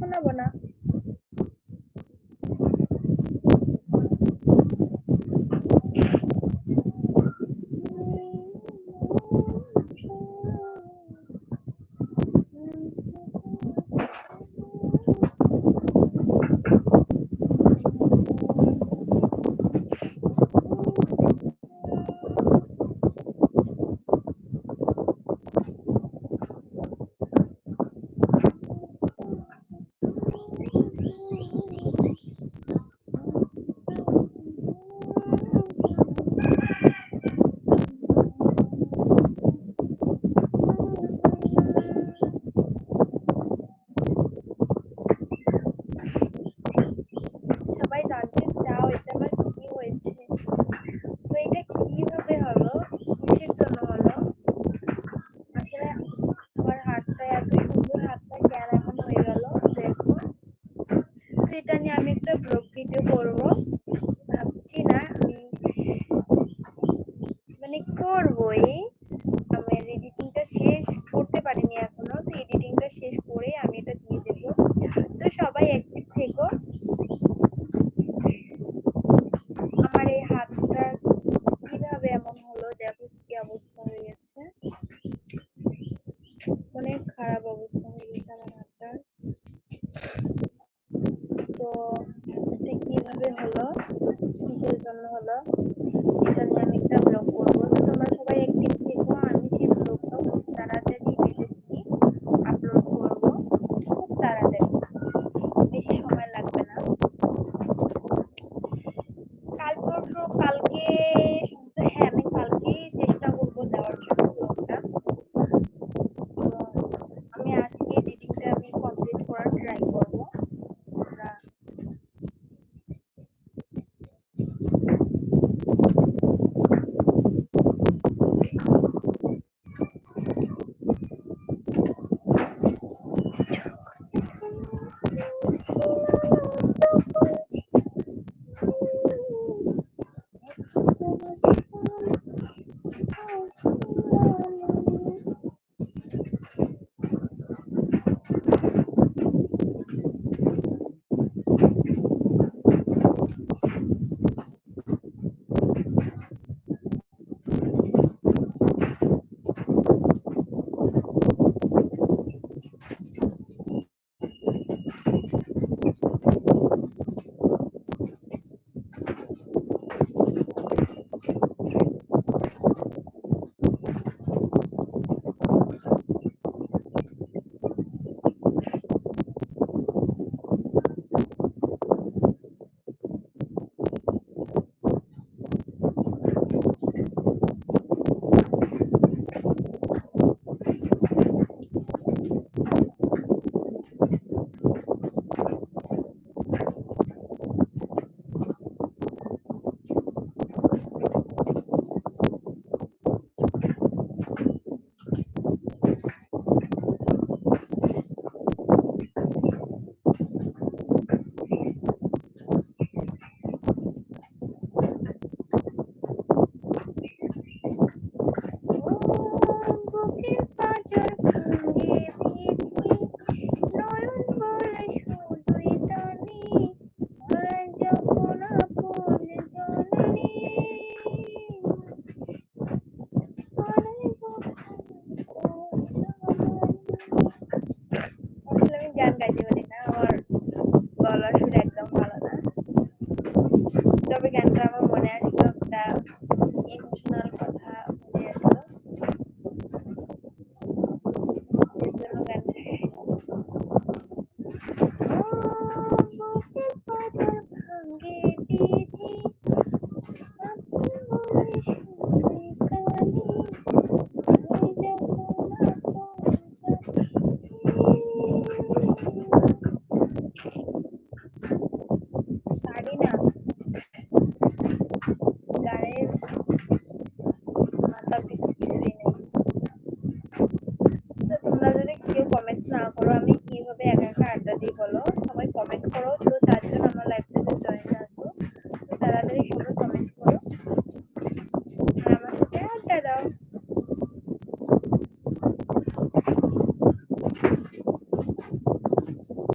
শোনাবো না। সবাই জানতে চাও এটা আমার কি হয়েছে, তো এটা কিভাবে হলো, কিসের জন্য হলো, আসলে আমার হাতটা এত সুন্দর, হাতটা কেন এমন হয়ে গেল দেখো। তো এটা নিয়ে আমি একটা ব্লগ ভিডিও করবো, ভাবছি না আমি মানে করবোই। আমার এডিটিংটা শেষ করতে পারিনি এখনো, তো এডিটিংটা শেষ করে আমি এটা দিয়ে দেবো। তো সবাই অ্যাক্টিভ থেকো। আমার এই হাতটা কিভাবে এমন হলো, দেখো কি অবস্থা হয়ে গেছে, অনেক খারাপ অবস্থা হয়ে গেছে আমার হাতটার। তো এটা কিভাবে হলো, কিসের জন্য হলো, এটা নিয়ে আমি একটা ব্লগ করবো। তো তোমরা সবাই অ্যাক্টিভ থেকো, আমি সেই ব্লগটা খুব তাড়াতাড়ি এডিটে আপলোড করবো, খুব তাড়াতাড়ি, বেশি সময় লাগবে না। কাল পরশু কালকে, হ্যাঁ আমি কালকেই চেষ্টা করবো দেওয়ার জন্য ব্লগটা। তো আমি আজকে এডিটিংটা আমি কমপ্লিট করার ট্রাই করবো। তোমরা বুকের পাঁজর ভাঙে বিধি, নয়ন বলে শুধুই টানি, হারায় যখন আপন জননী, হারায় যখন আপন জননী। আসলে আমি গান গাইতে পারি না, আমার গলার সুর একদম ভালো না। তবে গানটা আমার মনে আসলো, একটা ইমোশনাল কথা মনে আসলো, এর জন্য গানটা। বুকের পাঁজর ভাঙে বিধি, আপন বলে শুধুই কাঁদি, হারায় যখন আপন জননী। পারি না, গানের মাথা পিছু কিছুই নেই। তো তোমরা যদি কেউ কমেন্ট না করো, আমি কিভাবে একা একা আড্ডা দিই বলো, সবাই কমেন্ট করো। তো